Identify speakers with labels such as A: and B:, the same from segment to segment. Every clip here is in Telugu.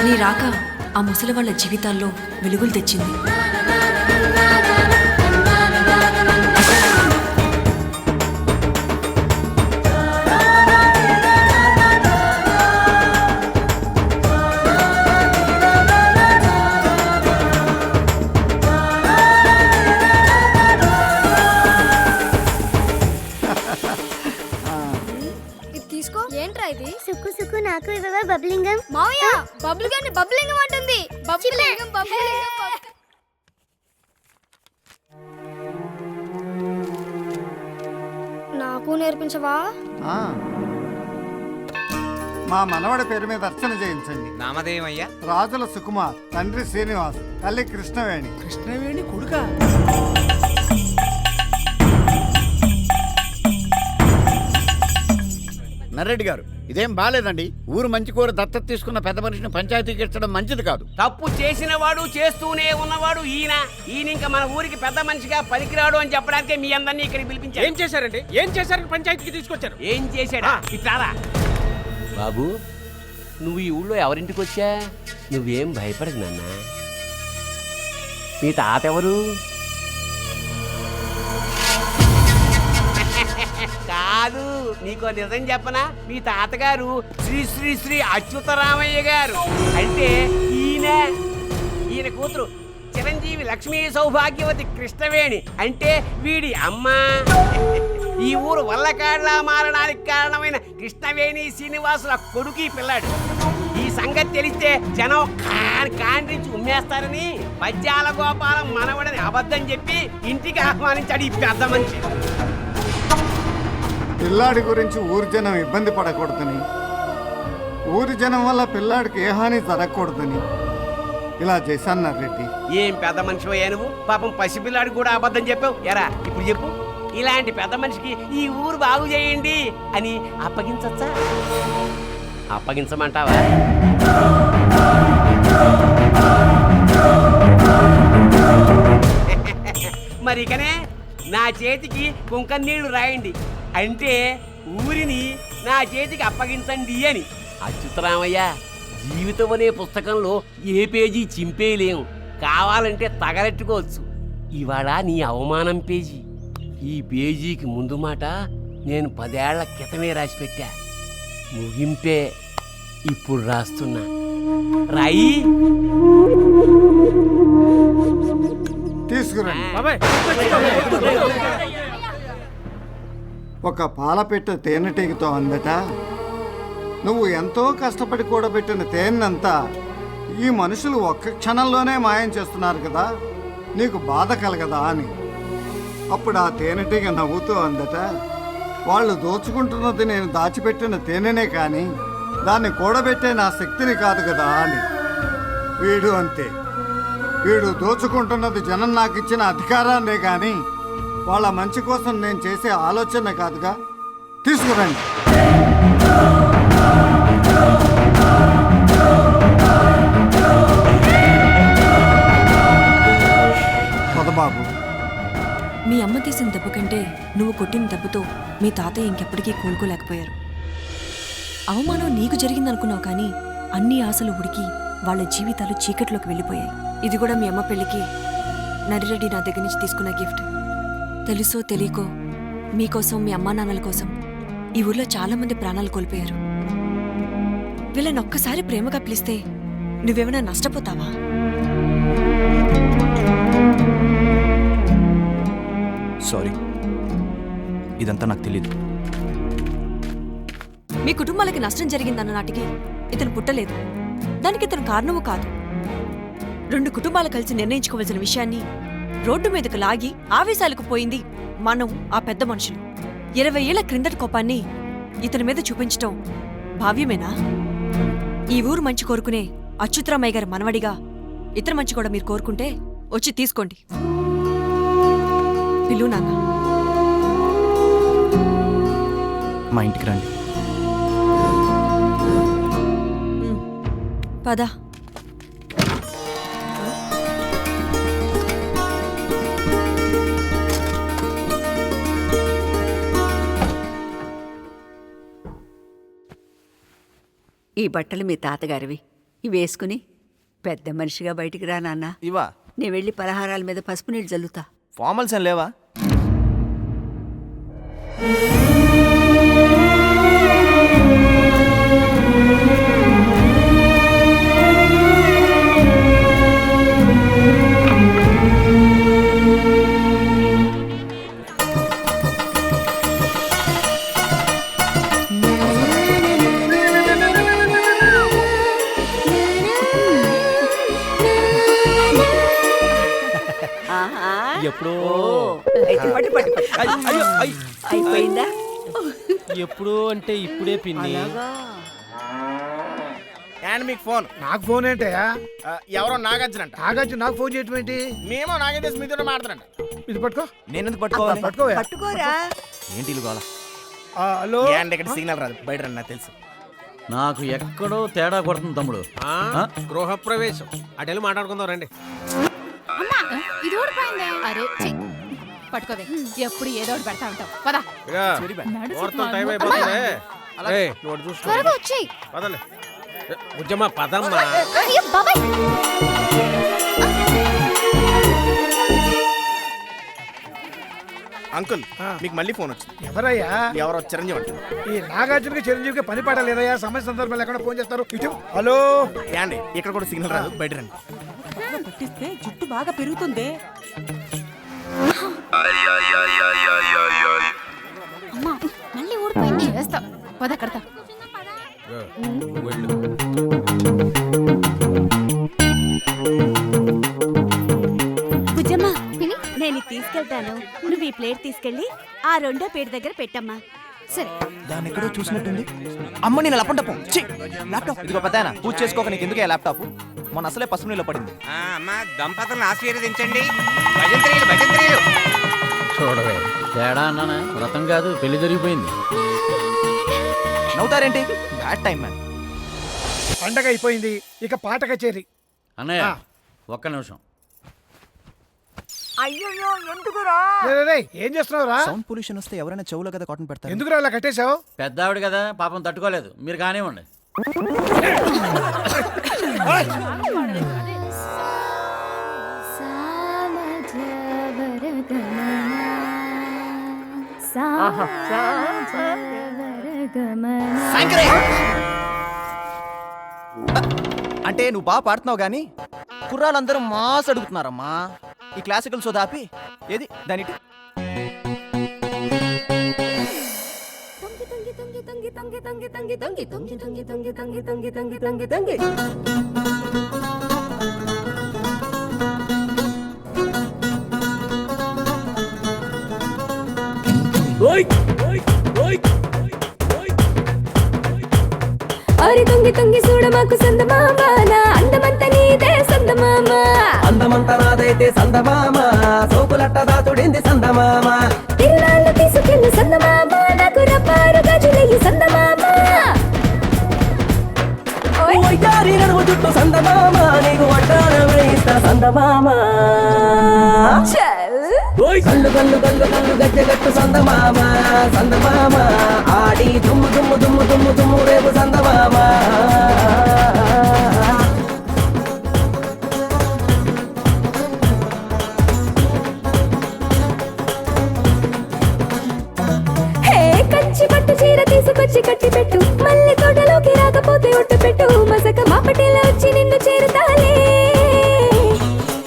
A: నీ రాక ఆ ముసలి వాళ్ళ జీవితాల్లో వెలుగులు తెచ్చింది.
B: సుక్కు సుక్కు నాకు ఇవ్వవా బబ్లింగం?
C: మావయ్య బబుల్ గాని బబ్లింగం అంటుంది. బబ్లింగం బబ్లింగం. నాకు నేర్పించవా?
D: మా మనవడి పేరు మీద అర్చన చేయించండి.
E: నామదేవయ్యా?
D: రాజుల సుకుమార్, తండ్రి శ్రీనివాస్, తల్లి కృష్ణవేణి.
E: కృష్ణవేణి కొడుకా?
F: నర్రెడ్డి గారు, ఇదేం బాలేదండి. ఊరు మంచి కూర దత్తత తీసుకున్న పెద్ద మనిషిని పంచాయతీకి ఇచ్చడం మంచిది కాదు.
G: తప్పు చేసిన వాడు చేస్తూనే ఉన్నవాడు ఈయన ఇంకా మన ఊరికి పెద్ద మనిషిగా పనికిరాడు అని చెప్పడానికే మీ అందరినీ ఇక్కడికి పిలిపించారు.
E: ఏం చేశారండి? ఏం చేశారని పంచాయతీకి తీసుకొచ్చారు?
G: ఏం చేశాడా? ఇట్లారా బాబు, నువ్వు ఈ ఊళ్ళో ఎవరింటికి వచ్చా? నువ్వేం భయపడకు నాన్న. మీ తాత ఎవరు? కాదు, నీకో నిజం చెప్పనా? మీ తాతగారు శ్రీ శ్రీ శ్రీ అచ్యుతరామయ్య గారు. అంటే ఈయన కూతురు చిరంజీవి లక్ష్మీ సౌభాగ్యవతి కృష్ణవేణి. అంటే వీడి అమ్మ. ఈ ఊరు వల్లకాడ్లా మారడానికి కారణమైన కృష్ణవేణి శ్రీనివాసుల కొడుకు ఈ పిల్లాడు. ఈ సంగతి తెలిస్తే జనం కాండ్రించి ఉమ్మేస్తారని పద్యాల గోపాలం మనవడని అబద్ధం చెప్పి ఇంటికి ఆహ్వానించాడు ఈ పెద్ద మనిషి.
D: పిల్లాడి గురించి ఊరి జనం ఇబ్బంది పడకూడదని, ఊరి జనం వల్ల పిల్లాడికి ఏ హాని జరగకూడదని ఇలా చేశాను నర్రెడ్డి.
G: ఏం పెద్ద మనిషి అయ్యా నువ్వు? పాపం పసిపిల్లాడికి కూడా అబద్ధం చెప్పావు. ఎరా ఇప్పుడు చెప్పు, ఇలాంటి పెద్ద మనిషికి ఈ ఊరు బాగు చేయండి అని అప్పగించచ్చా? అప్పగించమంటావా? మరి ఇకనే నా చేతికి కుంకం నీళ్లు రాయండి, అంటే ఊరిని నా చేతికి అప్పగించండి అని. అచ్యుతరామయ్య, జీవితం అనే పుస్తకంలో ఏ పేజీ చింపేయలేము, కావాలంటే తగలెట్టుకోవచ్చు. ఇవాళ నీ అవమానం పేజీ. ఈ పేజీకి ముందు మాట నేను 10 ఏళ్ల క్రితమే రాసిపెట్టా. ముగింపే ఇప్పుడు రాస్తున్నా. రాయి
D: తీసుకురండి. ఒక పాలపెట్ట తేనెటీగతో అందట, నువ్వు ఎంతో కష్టపడి కూడబెట్టిన తేనెంతా ఈ మనుషులు ఒక్క క్షణంలోనే మాయం చేస్తున్నారు కదా, నీకు బాధ కలగదా అని. అప్పుడు ఆ తేనెటీగ నవ్వుతూ అందట, వాళ్ళు దోచుకుంటున్నది నేను దాచిపెట్టిన తేనెనే కానీ దాన్ని కూడబెట్టే నా శక్తిని కాదు కదా అని. వీడు అంతే, వీడు దోచుకుంటున్నది జనం నాకు ఇచ్చిన అధికారాన్నే కానీ వాళ్ళ మంచి కోసం నేను చేసే ఆలోచన కాదుగా. తీసుకురండి. బాబు,
A: మీ అమ్మ తీసిన దెబ్బ కంటే నువ్వు కొట్టిన దెబ్బతో మీ తాతయ్య ఇంకెప్పటికీ కోలుకోలేకపోయారు. అవమానం నీకు జరిగిందనుకున్నావు, కానీ అన్ని ఆశలు ఉడికి వాళ్ళ జీవితాలు చీకట్లోకి వెళ్ళిపోయాయి. ఇది కూడా మీ అమ్మ పెళ్లికి నరిరెడ్డి నా దగ్గర నుంచి తీసుకున్న గిఫ్ట్. తెలుసో తెలియకో మీకోసం, మీ అమ్మా నాన్నల కోసం ఈ ఊర్లో చాలా మంది ప్రాణాలు కోల్పోయారు. వీళ్ళని ఒక్కసారి ప్రేమగా పిలిస్తే నువ్వేమైనా నష్టపోతావా?
H: సారీ, ఇదంతా నాకు తెలీదు.
A: మీ కుటుంబాలకి నష్టం జరిగిందన్న నాటికి ఇతను పుట్టలేదు. దానికి ఇతను కారణము కాదు. 2 కుటుంబాలు కలిసి నిర్ణయించుకోవాల్సిన విషయాన్ని రోడ్డు మీదకు లాగి ఆవేశాలకు పోయింది మనం, ఆ పెద్ద మనుషులు. 20 ఏళ్ల క్రిందటి కోపాన్ని ఇతని మీద చూపించటం భావ్యమేనా? ఈ ఊరు మంచి కోరుకునే అచ్యుతరామయ్య గారి మనవడిగా ఇతర మంచి కూడా మీరు కోరుకుంటే వచ్చి తీసుకోండి. పిల్లు నాన్న,
H: మా ఇంటికి రండి.
A: పద.
I: ఈ బట్టలు మీ తాతగారివి. ఇవి వేసుకుని పెద్ద మనిషిగా బయటికి రా నాన్న.
H: ఇవా
I: నేను వెళ్ళి పలహారాల మీద పసుపు నీళ్ళు చల్లుతా.
H: ఫార్మల్స్ ఏం లేవా?
I: ఆహా.
E: ఎప్పుడో
I: అయితే పట్టు పట్టు పట్టు.
E: అయ్యో, అయ్.
I: అయిపోయిందా?
E: ఎప్పుడు అంటే ఇప్పుడే పిన్ని.
I: అలాగా.
J: అండ్ మీకు ఫోన్.
K: నాకు ఫోన్ ఏంటయ్యా?
J: ఎవరో నాగార్జున అంట.
K: నాగార్జున నాకు ఫోన్ చేయటం ఏంటి?
J: మేము నాగేంద్ర మీతో మాట్లాడంట.
K: ఇది పట్టుకో.
H: నేను ఎందుకు పట్టుకోవాలి?
K: పట్టుకోవా?
I: పట్టుకోరా.
H: ఏంటి ఇల్లు కావాలా?
K: హలో.
J: అండ్ ఇక్కడ సిగ్నల్ రాదు, బయట రండి, నాకు తెలుసు.
F: నాకు ఎక్కడో తేడా కొడుతుంది తమ్ముడు.
E: గృహ ప్రవేశం అటెళ్ళి మాట్లాడుకుందాం రండి.
C: ఇది ఊడిపోయింది. అరే ఛీ. పట్టుకోవే, ఎప్పుడు ఏదో ఒకటి పెడతా ఉంటావు. పదా
E: ముహూర్తం టైం అయిపోతుంది. ఏయ్, నువ్వు అటు చూసుకో.
C: త్వరగా వచ్చి
E: పదండి. ఉజ్జమ్మ పదమ్మా.
C: అయ్యో బాబాయ్.
J: అంకుల్, మీకు మళ్ళీ ఫోన్ వచ్చింది.
K: ఎవరయ్యా?
J: ఎవరో చిరంజీవి అంట.
K: ఈ నాగార్జునకి చిరంజీవికి పని పాట లేదయ్యా. సమయ సందర్భాలు ఎక్కడ ఫోన్ చేస్తారు? ఇటు. హలో.
J: అండి ఇక్కడ కూడా సిగ్నల్ రాదు, బయట రండి.
I: పట్టిస్తే జుట్టు బాగా పెరుగుతుంది.
C: అమ్మా మళ్ళీ ఊడిపోయింది. వేస్తా పద కడతా.
E: వెళ్ళు.
B: బుజ్జమ్మా
C: పిని
B: నేను తీసుకెళ్తాను. నువ్వు ఈ ప్లేట్ తీసుకెళ్ళి ఆ రెండో ప్లేట్ దగ్గర పెట్టమ్మా.
C: సరే.
H: దాన్ని ఎక్కడో చూసినట్టుంది. అమ్మ నేను ల్యాప్టాప్ ల్యాప్టాప్ ఇదిగో పెద్దాయన, పూజ చేసుకోక నీకు ఎందుకే ల్యాప్టాప్? మొన్న అసలే పసుపు నీళ్ళు పడింది.
G: అమ్మా దంపతులను ఆశీర్వదించండి. భజంత్రీలు భజంత్రీలు.
F: చూడవే, తేడా అన్నానా? వ్రతం కాదు, పెళ్లి జరిగిపోయింది.
H: నవ్వుతారేంటి? Bad time man.
K: పండగ అయిపోయింది, ఇక పాట కచేరి.
F: అన్నయ్య
K: ఆ.
F: ఒక్క నిమిషం.
I: అయ్యో ఎందుకురా?
K: రేయ్, ఏం చేస్తున్నావురా?
H: సౌండ్ పొల్యూషన్ వస్తే ఎవరైనా చెవులో కదా కాటన్ పెడతారు.
K: ఎందుకురా అలా కట్టేశావు?
F: పెద్ద ఆవిడ కదా, పాపం తట్టుకోలేదు. మీరు కానివ్వండి.
H: అంటే నువ్వు బాగా పాడుతున్నావు కానీ కుర్రాళ్ళందరూ మాస్ అడుగుతున్నారమ్మా. ఈ క్లాసికల్ సోదాపి ఏది దానిటి?
B: అరి తొంగి తొంగి చూడమాకు సందమామ, నా అందమంత నీదే సందమామ.
L: అందమంత నాదైతే సందమామ, సోకులట్ట దాచుడింది సందమామ.
B: తిరునాళ్ళు తీసుకెళ్ళు సందమామ, నాకు రప్పారు గజులయ్యి సందమామ.
L: ఒయ్యారి నడుము చుట్టూ సందమామ, నీకు వడ్డాన వేయిస్తా సందమామ. కళ్ళు కళ్ళు కళ్ళు కళ్ళు గట్టెగట్టు సందమామ, సందమామ. ఆడి దుమ్ము దుమ్ము దుమ్ము దుమ్ము దుమ్ము రేపు సందమామ.
B: హే కంచి పట్టు చీర తీసుకొచ్చి కట్టి పెట్టు, మళ్ళీ తోటలోకి రాకపోతే ఒట్టు పెట్టు. మసక మాపటిలో వచ్చి నిన్ను చేరుతాలే.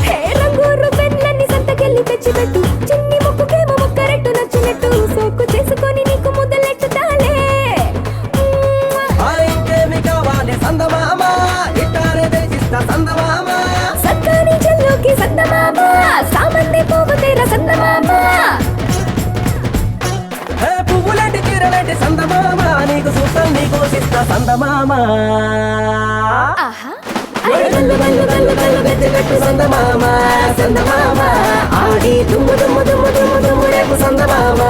B: హే రంగూరు పెన్లన్నీ సంతకెళ్ళి తెచ్చి పెట్టు, చిన్ని ముక్కుకేమో ముక్కరెట్టు నచ్చినట్టు. సోకు చేసుకొని నీకు ముద్దలెట్టుతాలే.
L: ఇంకేమి కావాలి సందమామ, ఇట్టారే తెలిసిస్తా సందమామ.
B: సత్తాని చెల్లోకి సందమామ, సామంది పోవు తీర సందమామ.
L: పువ్వులాంటి చీరలాంటి సందమామ, నీకు సూత్రం నీకు సిస్తా సందమామ.
B: ఆహా గల్లు గల్లు గల్లు గల్లు గజ్జగట్టు సందమామ, సందమామ. ఆడి దుమ్ము దుమ్ము దుమ్ము దుమ్ము దుమ్ము రేపు సందమామ.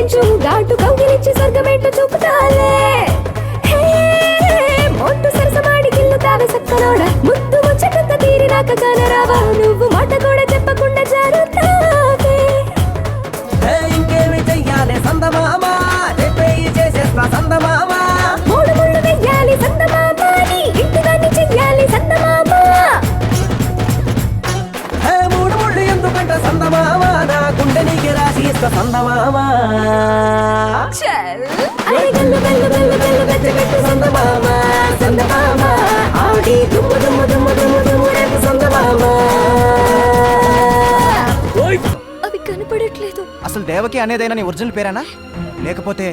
B: పెంచు ఘాటు కౌగిలించి స్వర్గమేంటో చూపుతాలే హే, మోటు సరసమాడి గిల్లుతావే సక్కనోడ ముద్దు ముచ్చటంత తీరినాక కానరావా నువ్వు మాట కూడా చెప్పకుండా జారుతావే
L: ఇంకేమి చెయ్యాలి సందమామ చెప్పేయి చేసేస్తా సందమామ
B: మూడు ముళ్ళు వెయ్యాలి సందమామాని ఇంటిదాన్ని చెయ్యాలి సందమామ
L: మూడు ముళ్ళు ఎందుకంట సందమామ నా గుండె నీకి రాసి ఇస్తా సందమామ
B: చల్ అరే గల్లు గల్లు గల్లు గల్లు గచ్చగట్టు
L: సందమామ సందమామ ఆడి దుమ్ము దుమ్ము దుమ్ము దుమ్ము దుమ్ము రేపు సందమామ
B: అవి కనపడట్లేదు
H: అసలు దేవకి అనేదైనా నీ ఒరిజినల్ పేరేనా లేకపోతే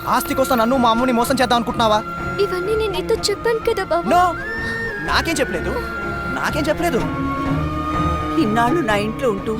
H: ఆస్తి కోసం నన్ను మా అమ్మని మోసం చేద్దాం అనుకుంటున్నావా?
B: ఇవన్నీ నేను నీతో చెప్పాను కదా బాబు
H: నో, నాకేం చెప్పలేదు.
I: ఇన్నాళ్ళు నా ఇంట్లో ఉంటూ